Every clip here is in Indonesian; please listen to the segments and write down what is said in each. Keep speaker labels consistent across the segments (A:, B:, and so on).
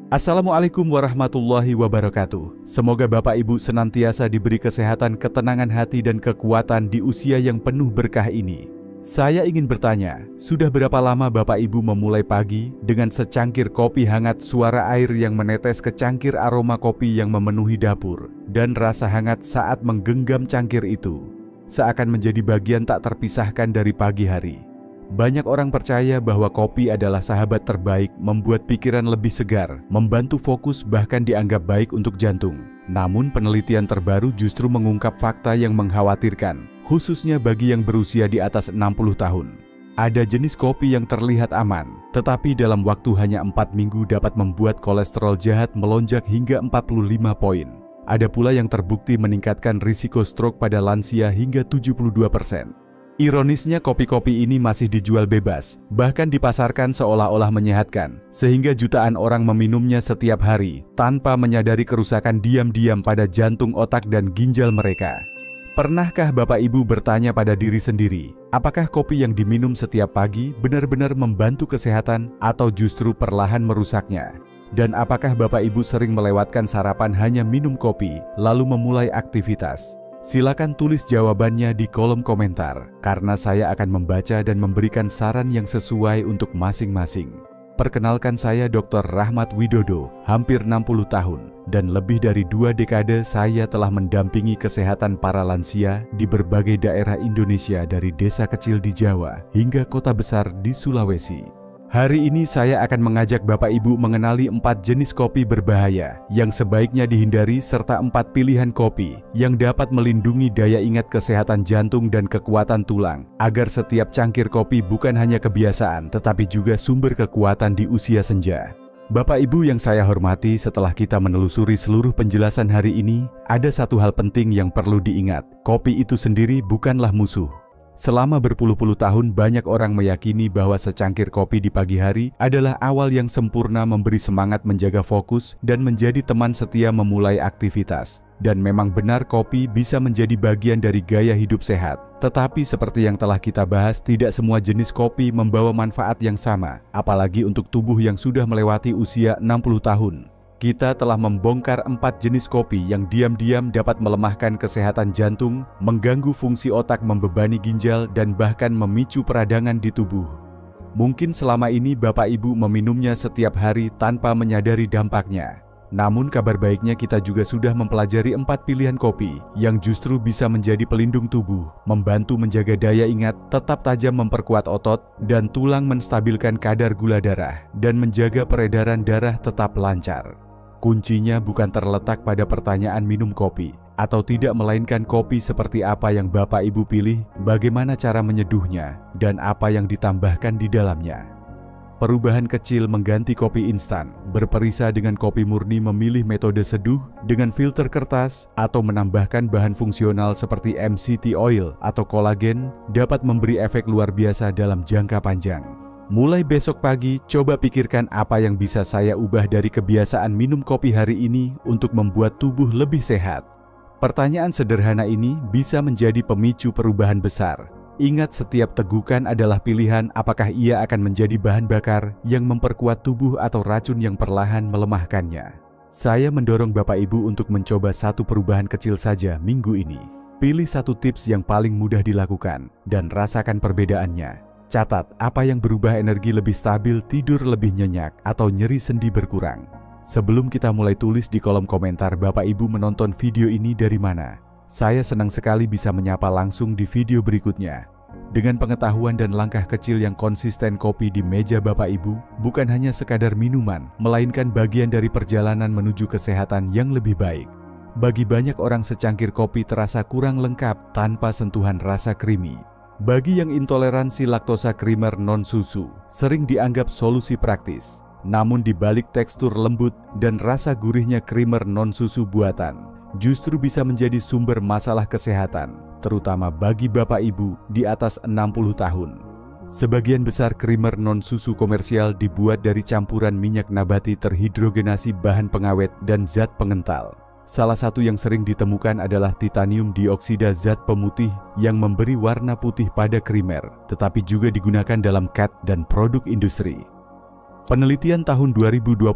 A: Assalamualaikum warahmatullahi wabarakatuh. Semoga Bapak Ibu senantiasa diberi kesehatan, ketenangan hati, dan kekuatan di usia yang penuh berkah ini. Saya ingin bertanya, sudah berapa lama Bapak Ibu memulai pagi dengan secangkir kopi hangat, suara air yang menetes ke cangkir, aroma kopi yang memenuhi dapur, dan rasa hangat saat menggenggam cangkir itu, seakan menjadi bagian tak terpisahkan dari pagi hari. Banyak orang percaya bahwa kopi adalah sahabat terbaik, membuat pikiran lebih segar, membantu fokus, bahkan dianggap baik untuk jantung. Namun penelitian terbaru justru mengungkap fakta yang mengkhawatirkan, khususnya bagi yang berusia di atas 60 tahun. Ada jenis kopi yang terlihat aman, tetapi dalam waktu hanya 4 minggu dapat membuat kolesterol jahat melonjak hingga 45 poin. Ada pula yang terbukti meningkatkan risiko stroke pada lansia hingga 72%. Ironisnya kopi-kopi ini masih dijual bebas, bahkan dipasarkan seolah-olah menyehatkan, sehingga jutaan orang meminumnya setiap hari, tanpa menyadari kerusakan diam-diam pada jantung, otak, dan ginjal mereka. Pernahkah Bapak Ibu bertanya pada diri sendiri, apakah kopi yang diminum setiap pagi benar-benar membantu kesehatan atau justru perlahan merusaknya? Dan apakah Bapak Ibu sering melewatkan sarapan hanya minum kopi, lalu memulai aktivitas? Silakan tulis jawabannya di kolom komentar, karena saya akan membaca dan memberikan saran yang sesuai untuk masing-masing. Perkenalkan, saya Dr. Rahmat Widodo, hampir 60 tahun, dan lebih dari 2 dekade saya telah mendampingi kesehatan para lansia di berbagai daerah Indonesia, dari desa kecil di Jawa hingga kota besar di Sulawesi. Hari ini saya akan mengajak Bapak Ibu mengenali 4 jenis kopi berbahaya yang sebaiknya dihindari, serta 4 pilihan kopi yang dapat melindungi daya ingat, kesehatan jantung, dan kekuatan tulang, agar setiap cangkir kopi bukan hanya kebiasaan tetapi juga sumber kekuatan di usia senja. Bapak Ibu yang saya hormati, setelah kita menelusuri seluruh penjelasan hari ini, ada satu hal penting yang perlu diingat. Kopi itu sendiri bukanlah musuh. Selama berpuluh-puluh tahun, banyak orang meyakini bahwa secangkir kopi di pagi hari adalah awal yang sempurna, memberi semangat, menjaga fokus, dan menjadi teman setia memulai aktivitas. Dan memang benar, kopi bisa menjadi bagian dari gaya hidup sehat. Tetapi seperti yang telah kita bahas, tidak semua jenis kopi membawa manfaat yang sama, apalagi untuk tubuh yang sudah melewati usia 60 tahun. Kita telah membongkar 4 jenis kopi yang diam-diam dapat melemahkan kesehatan jantung, mengganggu fungsi otak, membebani ginjal, dan bahkan memicu peradangan di tubuh. Mungkin selama ini Bapak Ibu meminumnya setiap hari tanpa menyadari dampaknya. Namun kabar baiknya, kita juga sudah mempelajari 4 pilihan kopi yang justru bisa menjadi pelindung tubuh, membantu menjaga daya ingat, tetap tajam, memperkuat otot dan tulang, menstabilkan kadar gula darah, dan menjaga peredaran darah tetap lancar. Kuncinya bukan terletak pada pertanyaan minum kopi atau tidak, melainkan kopi seperti apa yang Bapak Ibu pilih, bagaimana cara menyeduhnya, dan apa yang ditambahkan di dalamnya. Perubahan kecil mengganti kopi instan, berperisa dengan kopi murni, memilih metode seduh dengan filter kertas, atau menambahkan bahan fungsional seperti MCT oil atau kolagen, dapat memberi efek luar biasa dalam jangka panjang. Mulai besok pagi, coba pikirkan apa yang bisa saya ubah dari kebiasaan minum kopi hari ini untuk membuat tubuh lebih sehat. Pertanyaan sederhana ini bisa menjadi pemicu perubahan besar. Ingat, setiap tegukan adalah pilihan, apakah ia akan menjadi bahan bakar yang memperkuat tubuh atau racun yang perlahan melemahkannya. Saya mendorong Bapak Ibu untuk mencoba satu perubahan kecil saja minggu ini. Pilih satu tips yang paling mudah dilakukan dan rasakan perbedaannya. Catat apa yang berubah: energi lebih stabil, tidur lebih nyenyak, atau nyeri sendi berkurang. Sebelum kita mulai, tulis di kolom komentar Bapak Ibu menonton video ini dari mana. Saya senang sekali bisa menyapa langsung di video berikutnya. Dengan pengetahuan dan langkah kecil yang konsisten, kopi di meja Bapak Ibu bukan hanya sekadar minuman, melainkan bagian dari perjalanan menuju kesehatan yang lebih baik. Bagi banyak orang, secangkir kopi terasa kurang lengkap tanpa sentuhan rasa creamy. Bagi yang intoleransi laktosa, creamer non-susu sering dianggap solusi praktis. Namun di balik tekstur lembut dan rasa gurihnya, creamer non-susu buatan justru bisa menjadi sumber masalah kesehatan, terutama bagi Bapak Ibu di atas 60 tahun. Sebagian besar creamer non-susu komersial dibuat dari campuran minyak nabati terhidrogenasi, bahan pengawet, dan zat pengental. Salah satu yang sering ditemukan adalah titanium dioksida, zat pemutih yang memberi warna putih pada creamer, tetapi juga digunakan dalam cat dan produk industri. Penelitian tahun 2021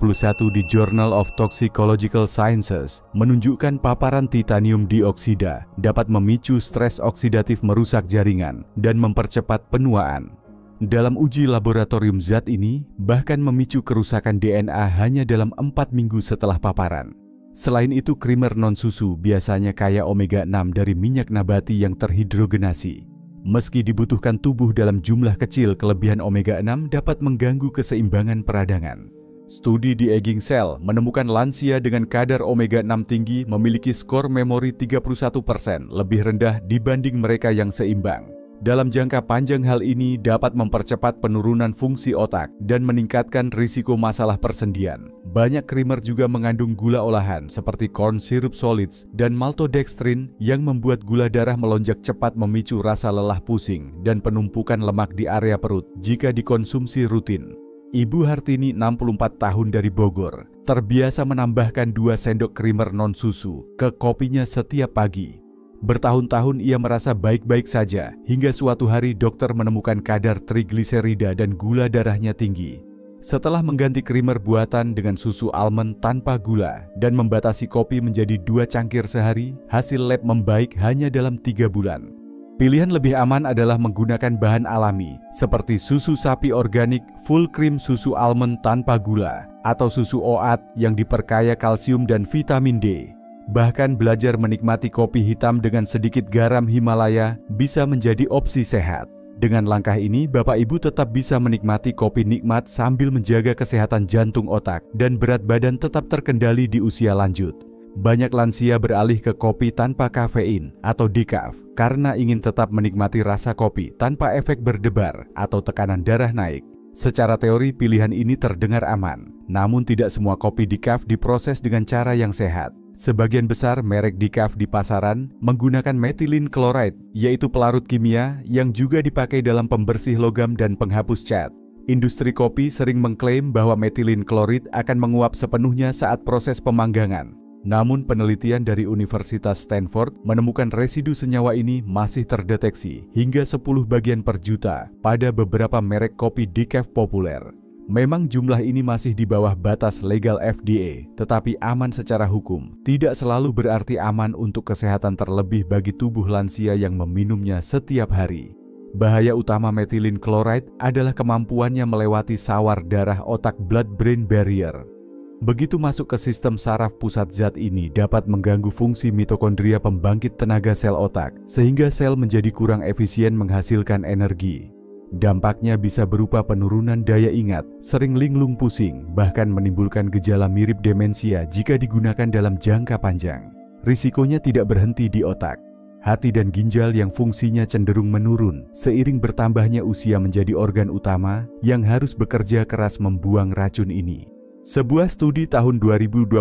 A: di Journal of Toxicological Sciences menunjukkan paparan titanium dioksida dapat memicu stres oksidatif merusak jaringan dan mempercepat penuaan. Dalam uji laboratorium zat ini bahkan memicu kerusakan DNA hanya dalam 4 minggu setelah paparan. Selain itu, krimer non-susu biasanya kaya omega-6 dari minyak nabati yang terhidrogenasi. Meski dibutuhkan tubuh dalam jumlah kecil, kelebihan omega-6 dapat mengganggu keseimbangan peradangan. Studi di Aging Cell menemukan lansia dengan kadar omega-6 tinggi memiliki skor memori 31% lebih rendah dibanding mereka yang seimbang. Dalam jangka panjang, hal ini dapat mempercepat penurunan fungsi otak dan meningkatkan risiko masalah persendian. Banyak krimer juga mengandung gula olahan seperti corn syrup solids dan maltodextrin yang membuat gula darah melonjak cepat, memicu rasa lelah, pusing, dan penumpukan lemak di area perut jika dikonsumsi rutin. Ibu Hartini, 64 tahun dari Bogor, terbiasa menambahkan 2 sendok krimer non-susu ke kopinya setiap pagi. Bertahun-tahun ia merasa baik-baik saja, hingga suatu hari dokter menemukan kadar trigliserida dan gula darahnya tinggi. Setelah mengganti krimer buatan dengan susu almond tanpa gula dan membatasi kopi menjadi 2 cangkir sehari, hasil lab membaik hanya dalam 3 bulan. Pilihan lebih aman adalah menggunakan bahan alami, seperti susu sapi organik, full cream susu almond tanpa gula, atau susu OAT yang diperkaya kalsium dan vitamin D. Bahkan belajar menikmati kopi hitam dengan sedikit garam Himalaya bisa menjadi opsi sehat. Dengan langkah ini, Bapak Ibu tetap bisa menikmati kopi nikmat sambil menjaga kesehatan jantung, otak, dan berat badan tetap terkendali di usia lanjut. Banyak lansia beralih ke kopi tanpa kafein atau decaf karena ingin tetap menikmati rasa kopi tanpa efek berdebar atau tekanan darah naik. Secara teori, pilihan ini terdengar aman, namun tidak semua kopi decaf diproses dengan cara yang sehat. Sebagian besar merek decaf di pasaran menggunakan methylene chloride, yaitu pelarut kimia yang juga dipakai dalam pembersih logam dan penghapus cat. Industri kopi sering mengklaim bahwa methylene chloride akan menguap sepenuhnya saat proses pemanggangan. Namun penelitian dari Universitas Stanford menemukan residu senyawa ini masih terdeteksi hingga 10 bagian per juta pada beberapa merek kopi decaf populer. Memang jumlah ini masih di bawah batas legal FDA, tetapi aman secara hukum tidak selalu berarti aman untuk kesehatan, terlebih bagi tubuh lansia yang meminumnya setiap hari. Bahaya utama methylene chloride adalah kemampuannya melewati sawar darah otak blood-brain barrier. Begitu masuk ke sistem saraf pusat, zat ini dapat mengganggu fungsi mitokondria pembangkit tenaga sel otak, sehingga sel menjadi kurang efisien menghasilkan energi. Dampaknya bisa berupa penurunan daya ingat, sering linglung, pusing, bahkan menimbulkan gejala mirip demensia jika digunakan dalam jangka panjang. Risikonya tidak berhenti di otak. Hati dan ginjal yang fungsinya cenderung menurun seiring bertambahnya usia menjadi organ utama yang harus bekerja keras membuang racun ini. Sebuah studi tahun 2022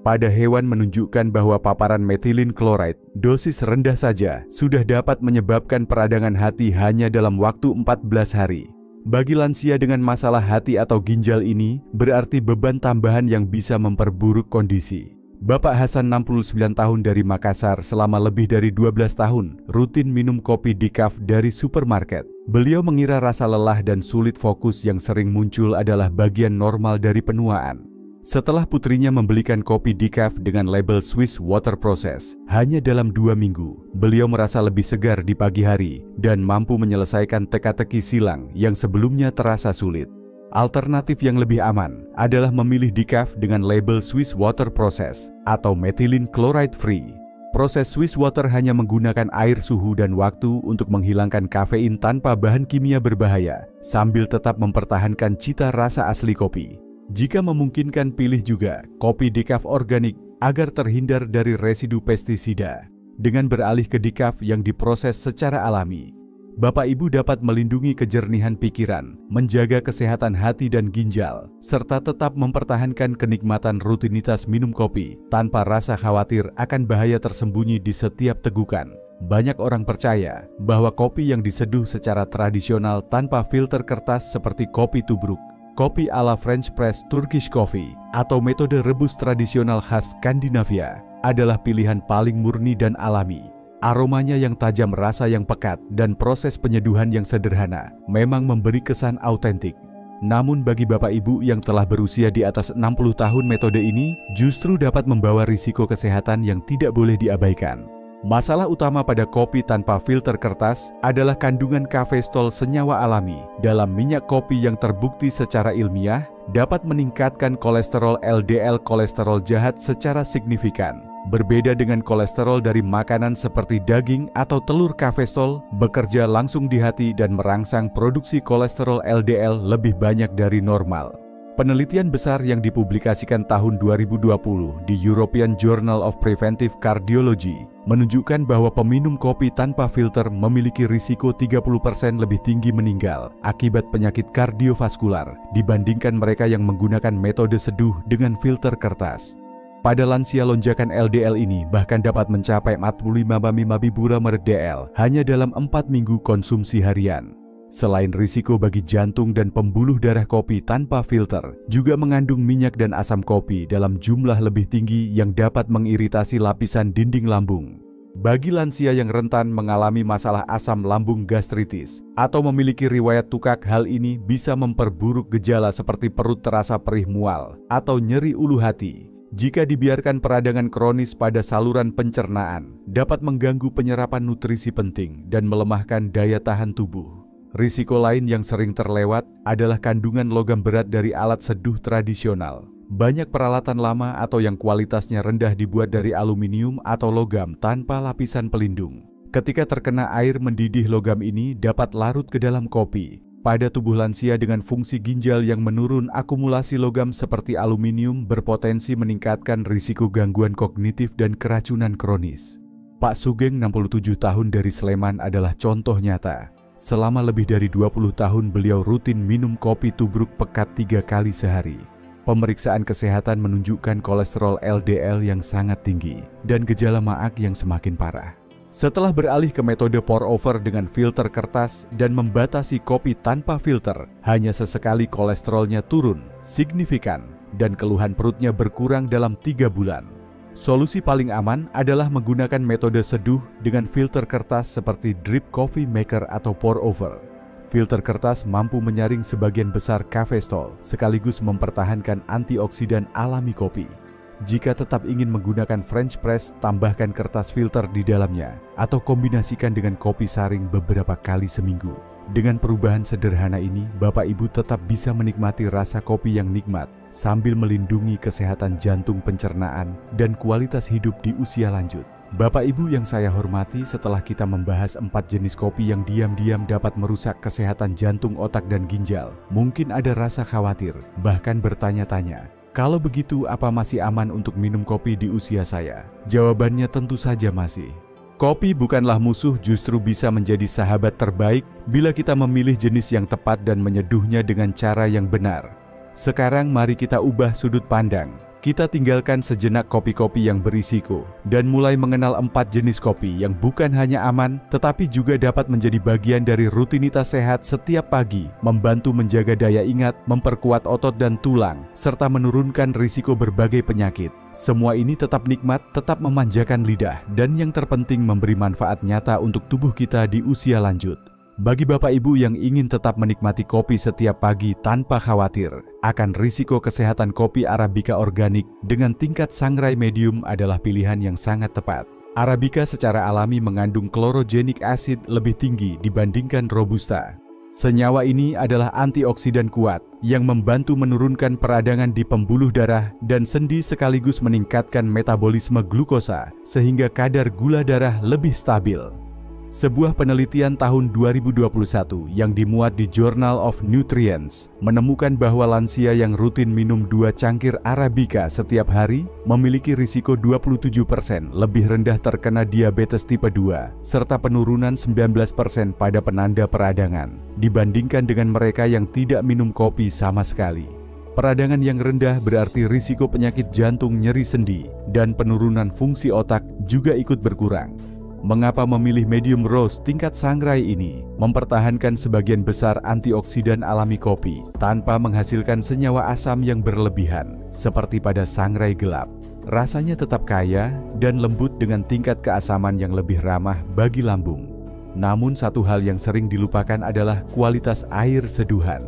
A: pada hewan menunjukkan bahwa paparan methylene chloride dosis rendah saja sudah dapat menyebabkan peradangan hati hanya dalam waktu 14 hari. Bagi lansia dengan masalah hati atau ginjal ini berarti beban tambahan yang bisa memperburuk kondisi. Bapak Hasan, 69 tahun dari Makassar, selama lebih dari 12 tahun rutin minum kopi decaf dari supermarket. Beliau mengira rasa lelah dan sulit fokus yang sering muncul adalah bagian normal dari penuaan. Setelah putrinya membelikan kopi decaf dengan label Swiss Water Process, hanya dalam 2 minggu, beliau merasa lebih segar di pagi hari dan mampu menyelesaikan teka-teki silang yang sebelumnya terasa sulit. Alternatif yang lebih aman adalah memilih decaf dengan label Swiss Water Process atau methylene chloride free. Proses Swiss Water hanya menggunakan air, suhu, dan waktu untuk menghilangkan kafein tanpa bahan kimia berbahaya, sambil tetap mempertahankan cita rasa asli kopi. Jika memungkinkan, pilih juga kopi decaf organik agar terhindar dari residu pestisida. Dengan beralih ke decaf yang diproses secara alami, Bapak Ibu dapat melindungi kejernihan pikiran, menjaga kesehatan hati dan ginjal, serta tetap mempertahankan kenikmatan rutinitas minum kopi tanpa rasa khawatir akan bahaya tersembunyi di setiap tegukan. Banyak orang percaya bahwa kopi yang diseduh secara tradisional tanpa filter kertas seperti kopi tubruk, kopi ala French press Turkish coffee, atau metode rebus tradisional khas Skandinavia adalah pilihan paling murni dan alami. Aromanya yang tajam, rasa yang pekat, dan proses penyeduhan yang sederhana memang memberi kesan autentik. Namun bagi Bapak Ibu yang telah berusia di atas 60 tahun, metode ini justru dapat membawa risiko kesehatan yang tidak boleh diabaikan. Masalah utama pada kopi tanpa filter kertas adalah kandungan kafeistol, senyawa alami dalam minyak kopi yang terbukti secara ilmiah dapat meningkatkan kolesterol LDL, kolesterol jahat secara signifikan. Berbeda dengan kolesterol dari makanan seperti daging atau telur, kafeistol bekerja langsung di hati dan merangsang produksi kolesterol LDL lebih banyak dari normal. Penelitian besar yang dipublikasikan tahun 2020 di European Journal of Preventive Cardiology menunjukkan bahwa peminum kopi tanpa filter memiliki risiko 30% lebih tinggi meninggal akibat penyakit kardiovaskular dibandingkan mereka yang menggunakan metode seduh dengan filter kertas. Pada lansia, lonjakan LDL ini bahkan dapat mencapai 45 mg/dl hanya dalam 4 minggu konsumsi harian. Selain risiko bagi jantung dan pembuluh darah, kopi tanpa filter juga mengandung minyak dan asam kopi dalam jumlah lebih tinggi yang dapat mengiritasi lapisan dinding lambung. Bagi lansia yang rentan mengalami masalah asam lambung, gastritis, atau memiliki riwayat tukak, hal ini bisa memperburuk gejala seperti perut terasa perih, mual, atau nyeri ulu hati. Jika dibiarkan, peradangan kronis pada saluran pencernaan dapat mengganggu penyerapan nutrisi penting dan melemahkan daya tahan tubuh. Risiko lain yang sering terlewat adalah kandungan logam berat dari alat seduh tradisional. Banyak peralatan lama atau yang kualitasnya rendah dibuat dari aluminium atau logam tanpa lapisan pelindung. Ketika terkena air mendidih, logam ini dapat larut ke dalam kopi. Pada tubuh lansia dengan fungsi ginjal yang menurun, akumulasi logam seperti aluminium berpotensi meningkatkan risiko gangguan kognitif dan keracunan kronis. Pak Sugeng, 67 tahun, dari Sleman adalah contoh nyata. Selama lebih dari 20 tahun beliau rutin minum kopi tubruk pekat 3 kali sehari. Pemeriksaan kesehatan menunjukkan kolesterol LDL yang sangat tinggi dan gejala maag yang semakin parah. Setelah beralih ke metode pour over dengan filter kertas dan membatasi kopi tanpa filter, hanya sesekali kolesterolnya turun signifikan dan keluhan perutnya berkurang dalam 3 bulan. Solusi paling aman adalah menggunakan metode seduh dengan filter kertas seperti drip coffee maker atau pour over. Filter kertas mampu menyaring sebagian besar kafeistol sekaligus mempertahankan antioksidan alami kopi. Jika tetap ingin menggunakan French press, tambahkan kertas filter di dalamnya atau kombinasikan dengan kopi saring beberapa kali seminggu. Dengan perubahan sederhana ini, Bapak Ibu tetap bisa menikmati rasa kopi yang nikmat sambil melindungi kesehatan jantung, pencernaan, dan kualitas hidup di usia lanjut. Bapak Ibu yang saya hormati, setelah kita membahas 4 jenis kopi yang diam-diam dapat merusak kesehatan jantung, otak, dan ginjal, mungkin ada rasa khawatir, bahkan bertanya-tanya, kalau begitu apa masih aman untuk minum kopi di usia saya? Jawabannya tentu saja masih. Kopi bukanlah musuh, justru bisa menjadi sahabat terbaik bila kita memilih jenis yang tepat dan menyeduhnya dengan cara yang benar. Sekarang mari kita ubah sudut pandang. Kita tinggalkan sejenak kopi-kopi yang berisiko dan mulai mengenal 4 jenis kopi yang bukan hanya aman, tetapi juga dapat menjadi bagian dari rutinitas sehat setiap pagi, membantu menjaga daya ingat, memperkuat otot dan tulang, serta menurunkan risiko berbagai penyakit. Semua ini tetap nikmat, tetap memanjakan lidah, dan yang terpenting memberi manfaat nyata untuk tubuh kita di usia lanjut. Bagi Bapak Ibu yang ingin tetap menikmati kopi setiap pagi tanpa khawatir akan risiko kesehatan, kopi Arabica organik dengan tingkat sangrai medium adalah pilihan yang sangat tepat. Arabica secara alami mengandung chlorogenic acid lebih tinggi dibandingkan Robusta. Senyawa ini adalah antioksidan kuat yang membantu menurunkan peradangan di pembuluh darah dan sendi sekaligus meningkatkan metabolisme glukosa sehingga kadar gula darah lebih stabil. Sebuah penelitian tahun 2021 yang dimuat di Journal of Nutrients menemukan bahwa lansia yang rutin minum 2 cangkir Arabica setiap hari memiliki risiko 27% lebih rendah terkena diabetes tipe 2 serta penurunan 19% pada penanda peradangan dibandingkan dengan mereka yang tidak minum kopi sama sekali. Peradangan yang rendah berarti risiko penyakit jantung, nyeri sendi, dan penurunan fungsi otak juga ikut berkurang. Mengapa memilih medium roast tingkat sangrai ini? Mempertahankan sebagian besar antioksidan alami kopi tanpa menghasilkan senyawa asam yang berlebihan seperti pada sangrai gelap. Rasanya tetap kaya dan lembut dengan tingkat keasaman yang lebih ramah bagi lambung. Namun satu hal yang sering dilupakan adalah kualitas air seduhan.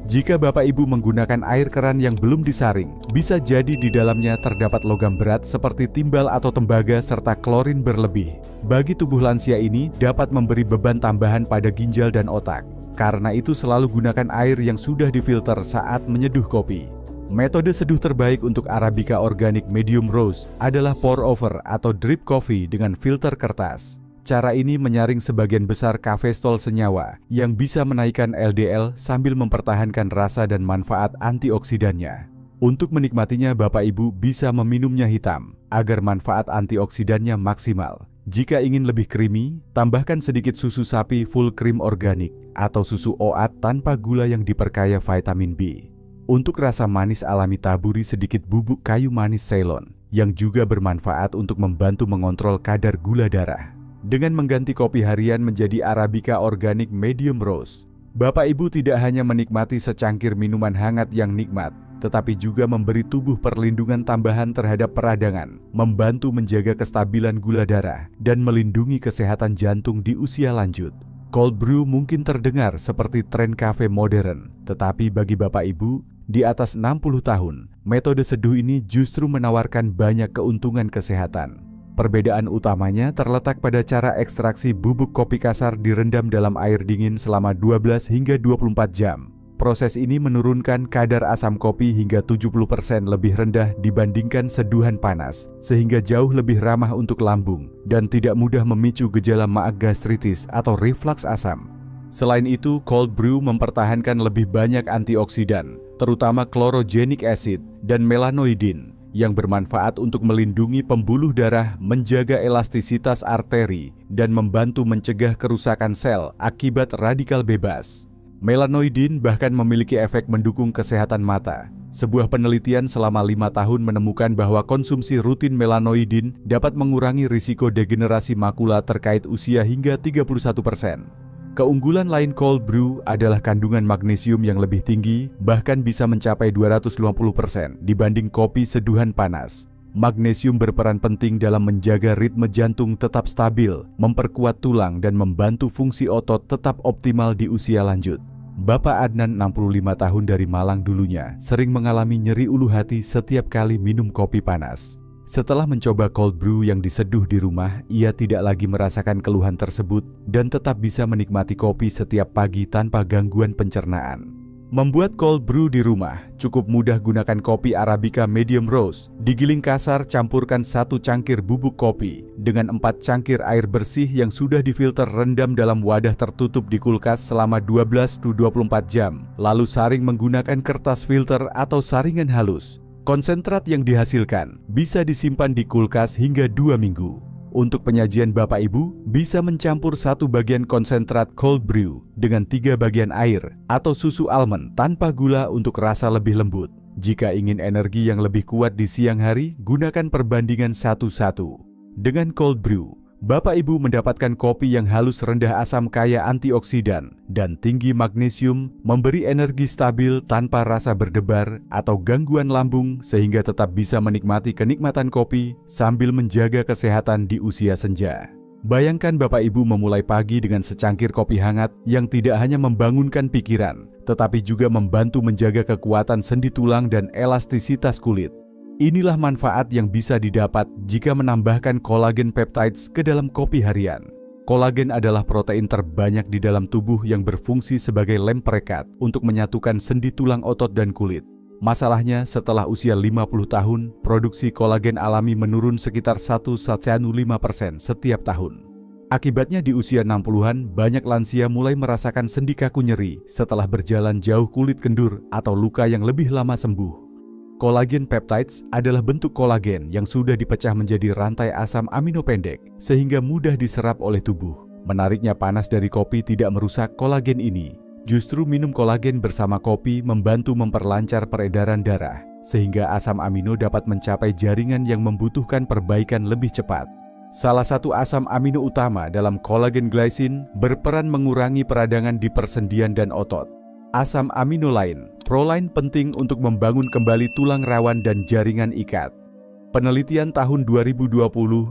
A: Jika Bapak Ibu menggunakan air keran yang belum disaring, bisa jadi di dalamnya terdapat logam berat seperti timbal atau tembaga serta klorin berlebih. Bagi tubuh lansia ini dapat memberi beban tambahan pada ginjal dan otak. Karena itu selalu gunakan air yang sudah difilter saat menyeduh kopi. Metode seduh terbaik untuk Arabica Organic Medium Roast adalah pour over atau drip coffee dengan filter kertas. Cara ini menyaring sebagian besar kafeindol senyawa yang bisa menaikkan LDL sambil mempertahankan rasa dan manfaat antioksidannya. Untuk menikmatinya, Bapak Ibu bisa meminumnya hitam agar manfaat antioksidannya maksimal. Jika ingin lebih creamy, tambahkan sedikit susu sapi full cream organik atau susu OAT tanpa gula yang diperkaya vitamin B. Untuk rasa manis alami, taburi sedikit bubuk kayu manis Ceylon yang juga bermanfaat untuk membantu mengontrol kadar gula darah. Dengan mengganti kopi harian menjadi Arabica Organic Medium Roast, Bapak Ibu tidak hanya menikmati secangkir minuman hangat yang nikmat, tetapi juga memberi tubuh perlindungan tambahan terhadap peradangan, membantu menjaga kestabilan gula darah, dan melindungi kesehatan jantung di usia lanjut. Cold brew mungkin terdengar seperti tren kafe modern, tetapi bagi Bapak Ibu di atas 60 tahun, metode seduh ini justru menawarkan banyak keuntungan kesehatan. Perbedaan utamanya terletak pada cara ekstraksi bubuk kopi kasar direndam dalam air dingin selama 12 hingga 24 jam. Proses ini menurunkan kadar asam kopi hingga 70% lebih rendah dibandingkan seduhan panas, sehingga jauh lebih ramah untuk lambung dan tidak mudah memicu gejala maag gastritis atau reflux asam. Selain itu, cold brew mempertahankan lebih banyak antioksidan, terutama chlorogenic acid dan melanoidin, yang bermanfaat untuk melindungi pembuluh darah, menjaga elastisitas arteri, dan membantu mencegah kerusakan sel akibat radikal bebas. Melanoidin bahkan memiliki efek mendukung kesehatan mata. Sebuah penelitian selama 5 tahun menemukan bahwa konsumsi rutin melanoidin dapat mengurangi risiko degenerasi makula terkait usia hingga 31%. Keunggulan lain cold brew adalah kandungan magnesium yang lebih tinggi, bahkan bisa mencapai 250% dibanding kopi seduhan panas. Magnesium berperan penting dalam menjaga ritme jantung tetap stabil, memperkuat tulang, dan membantu fungsi otot tetap optimal di usia lanjut. Bapak Adnan, 65 tahun dari Malang, dulunya sering mengalami nyeri ulu hati setiap kali minum kopi panas. Setelah mencoba cold brew yang diseduh di rumah, ia tidak lagi merasakan keluhan tersebut dan tetap bisa menikmati kopi setiap pagi tanpa gangguan pencernaan. Membuat cold brew di rumah cukup mudah. Gunakan kopi Arabica Medium Roast, digiling kasar, campurkan 1 cangkir bubuk kopi dengan 4 cangkir air bersih yang sudah difilter, rendam dalam wadah tertutup di kulkas selama 12-24 jam, lalu saring menggunakan kertas filter atau saringan halus. Konsentrat yang dihasilkan bisa disimpan di kulkas hingga 2 minggu. Untuk penyajian, Bapak Ibu bisa mencampur 1 bagian konsentrat cold brew dengan 3 bagian air atau susu almond tanpa gula untuk rasa lebih lembut. Jika ingin energi yang lebih kuat di siang hari, gunakan perbandingan 1:1. Dengan cold brew, Bapak Ibu mendapatkan kopi yang halus, rendah asam, kaya antioksidan, dan tinggi magnesium, memberi energi stabil tanpa rasa berdebar atau gangguan lambung, sehingga tetap bisa menikmati kenikmatan kopi sambil menjaga kesehatan di usia senja. Bayangkan Bapak Ibu memulai pagi dengan secangkir kopi hangat yang tidak hanya membangunkan pikiran, tetapi juga membantu menjaga kekuatan sendi tulang dan elastisitas kulit. Inilah manfaat yang bisa didapat jika menambahkan kolagen peptides ke dalam kopi harian. Kolagen adalah protein terbanyak di dalam tubuh yang berfungsi sebagai lem perekat untuk menyatukan sendi tulang, otot, dan kulit. Masalahnya, setelah usia 50 tahun, produksi kolagen alami menurun sekitar 1,5% setiap tahun. Akibatnya di usia 60-an, banyak lansia mulai merasakan sendi kaku, nyeri setelah berjalan jauh, kulit kendur, atau luka yang lebih lama sembuh. Kolagen peptides adalah bentuk kolagen yang sudah dipecah menjadi rantai asam amino pendek sehingga mudah diserap oleh tubuh. Menariknya, panas dari kopi tidak merusak kolagen ini. Justru minum kolagen bersama kopi membantu memperlancar peredaran darah sehingga asam amino dapat mencapai jaringan yang membutuhkan perbaikan lebih cepat. Salah satu asam amino utama dalam kolagen, glycine, berperan mengurangi peradangan di persendian dan otot. Asam amino lain, proline, penting untuk membangun kembali tulang rawan dan jaringan ikat. Penelitian tahun 2020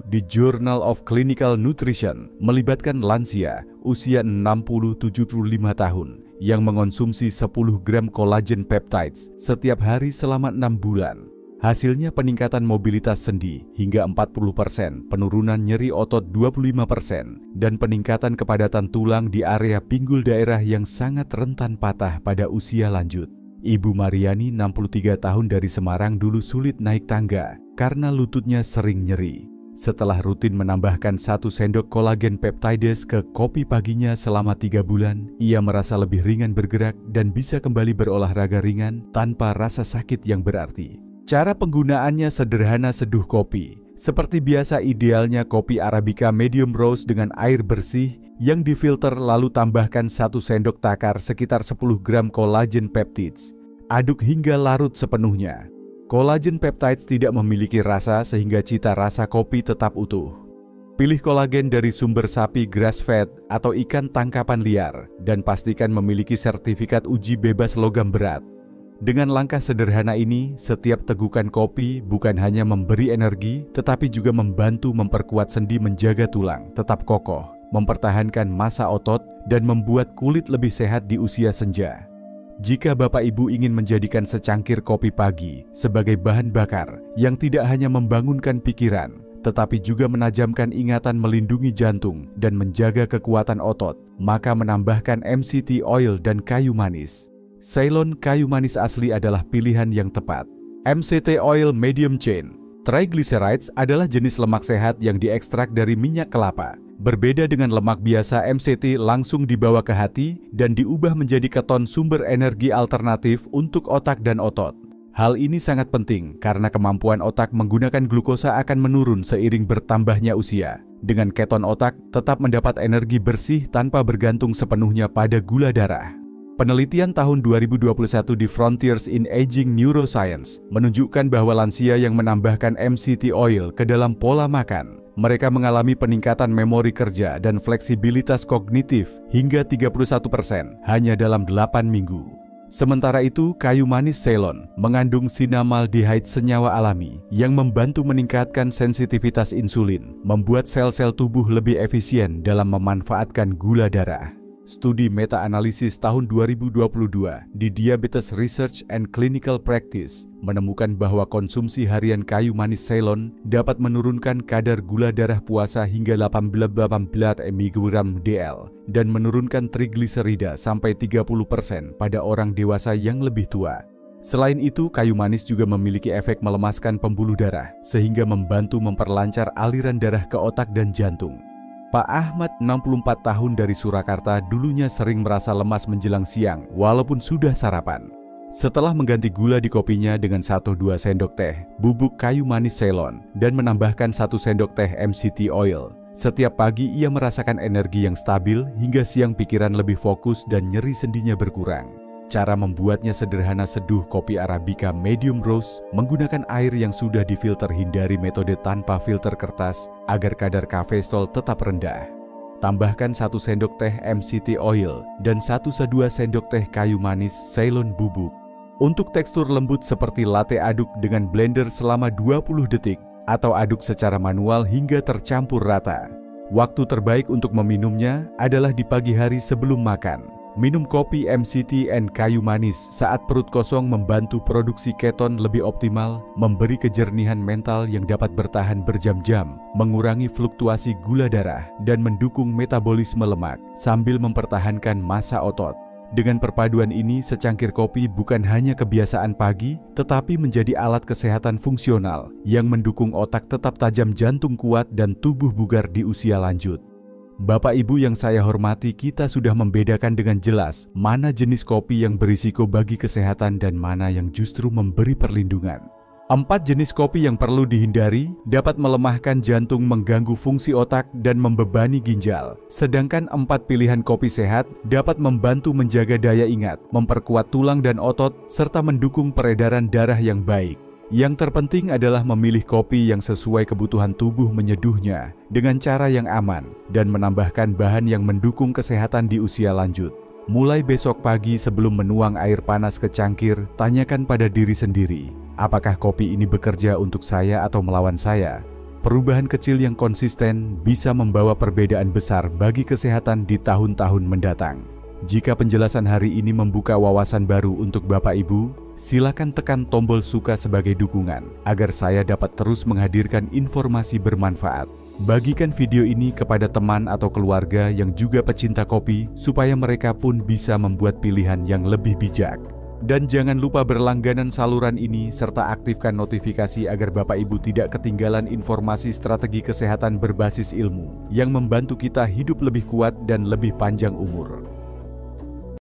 A: di Journal of Clinical Nutrition melibatkan lansia usia 60-75 tahun yang mengonsumsi 10 gram collagen peptides setiap hari selama 6 bulan. Hasilnya peningkatan mobilitas sendi hingga 40%, penurunan nyeri otot 25%, dan peningkatan kepadatan tulang di area pinggul daerah yang sangat rentan patah pada usia lanjut. Ibu Mariani, 63 tahun dari Semarang, dulu sulit naik tangga karena lututnya sering nyeri. Setelah rutin menambahkan 1 sendok kolagen peptides ke kopi paginya selama 3 bulan, ia merasa lebih ringan bergerak dan bisa kembali berolahraga ringan tanpa rasa sakit yang berarti. Cara penggunaannya sederhana: seduh kopi. Seperti biasa, idealnya kopi Arabica medium roast dengan air bersih yang difilter, lalu tambahkan 1 sendok takar sekitar 10 gram collagen peptides. Aduk hingga larut sepenuhnya. Collagen peptides tidak memiliki rasa sehingga cita rasa kopi tetap utuh. Pilih kolagen dari sumber sapi grass-fed atau ikan tangkapan liar dan pastikan memiliki sertifikat uji bebas logam berat. Dengan langkah sederhana ini, setiap tegukan kopi bukan hanya memberi energi, tetapi juga membantu memperkuat sendi, menjaga tulang tetap kokoh, mempertahankan massa otot, dan membuat kulit lebih sehat di usia senja. Jika Bapak Ibu ingin menjadikan secangkir kopi pagi sebagai bahan bakar yang tidak hanya membangunkan pikiran, tetapi juga menajamkan ingatan, melindungi jantung, dan menjaga kekuatan otot, maka menambahkan MCT oil dan kayu manis Ceylon kayu manis asli adalah pilihan yang tepat. MCT oil medium chain triglycerides adalah jenis lemak sehat yang diekstrak dari minyak kelapa. Berbeda dengan lemak biasa, MCT langsung dibawa ke hati dan diubah menjadi keton, sumber energi alternatif untuk otak dan otot. Hal ini sangat penting karena kemampuan otak menggunakan glukosa akan menurun seiring bertambahnya usia. Dengan keton, otak tetap mendapat energi bersih tanpa bergantung sepenuhnya pada gula darah. Penelitian tahun 2021 di Frontiers in Aging Neuroscience menunjukkan bahwa lansia yang menambahkan MCT oil ke dalam pola makan, mereka mengalami peningkatan memori kerja dan fleksibilitas kognitif hingga 31% hanya dalam 8 minggu. Sementara itu, kayu manis Ceylon mengandung sinamaldehid, senyawa alami yang membantu meningkatkan sensitivitas insulin, membuat sel-sel tubuh lebih efisien dalam memanfaatkan gula darah. Studi meta-analisis tahun 2022 di Diabetes Research and Clinical Practice menemukan bahwa konsumsi harian kayu manis Ceylon dapat menurunkan kadar gula darah puasa hingga 18 mg/dl dan menurunkan trigliserida sampai 30% pada orang dewasa yang lebih tua. Selain itu, kayu manis juga memiliki efek melemaskan pembuluh darah sehingga membantu memperlancar aliran darah ke otak dan jantung. Pak Ahmad, 64 tahun dari Surakarta, dulunya sering merasa lemas menjelang siang walaupun sudah sarapan. Setelah mengganti gula di kopinya dengan 1-2 sendok teh bubuk kayu manis Ceylon dan menambahkan 1 sendok teh MCT oil, setiap pagi ia merasakan energi yang stabil hingga siang pikiran lebih fokus dan nyeri sendinya berkurang. Cara membuatnya sederhana: seduh kopi Arabica medium roast menggunakan air yang sudah difilter. Hindari metode tanpa filter kertas agar kadar kafein tetap rendah. Tambahkan 1 sendok teh MCT oil dan 1-2 sendok teh kayu manis Ceylon bubuk. Untuk tekstur lembut seperti latte, aduk dengan blender selama 20 detik atau aduk secara manual hingga tercampur rata. Waktu terbaik untuk meminumnya adalah di pagi hari sebelum makan. Minum kopi MCT and kayu manis saat perut kosong membantu produksi keton lebih optimal, memberi kejernihan mental yang dapat bertahan berjam-jam, mengurangi fluktuasi gula darah, dan mendukung metabolisme lemak sambil mempertahankan massa otot. Dengan perpaduan ini, secangkir kopi bukan hanya kebiasaan pagi, tetapi menjadi alat kesehatan fungsional yang mendukung otak tetap tajam, jantung kuat, dan tubuh bugar di usia lanjut. Bapak Ibu yang saya hormati, kita sudah membedakan dengan jelas mana jenis kopi yang berisiko bagi kesehatan dan mana yang justru memberi perlindungan. 4 jenis kopi yang perlu dihindari dapat melemahkan jantung, mengganggu fungsi otak, dan membebani ginjal. Sedangkan 4 pilihan kopi sehat dapat membantu menjaga daya ingat, memperkuat tulang dan otot, serta mendukung peredaran darah yang baik. Yang terpenting adalah memilih kopi yang sesuai kebutuhan tubuh, menyeduhnya dengan cara yang aman, dan menambahkan bahan yang mendukung kesehatan di usia lanjut. Mulai besok pagi sebelum menuang air panas ke cangkir, tanyakan pada diri sendiri, apakah kopi ini bekerja untuk saya atau melawan saya? Perubahan kecil yang konsisten bisa membawa perbedaan besar bagi kesehatan di tahun-tahun mendatang. Jika penjelasan hari ini membuka wawasan baru untuk Bapak Ibu, silakan tekan tombol suka sebagai dukungan agar saya dapat terus menghadirkan informasi bermanfaat. Bagikan video ini kepada teman atau keluarga yang juga pecinta kopi supaya mereka pun bisa membuat pilihan yang lebih bijak. Dan jangan lupa berlangganan saluran ini serta aktifkan notifikasi agar Bapak Ibu tidak ketinggalan informasi strategi kesehatan berbasis ilmu yang membantu kita hidup lebih kuat dan lebih panjang umur.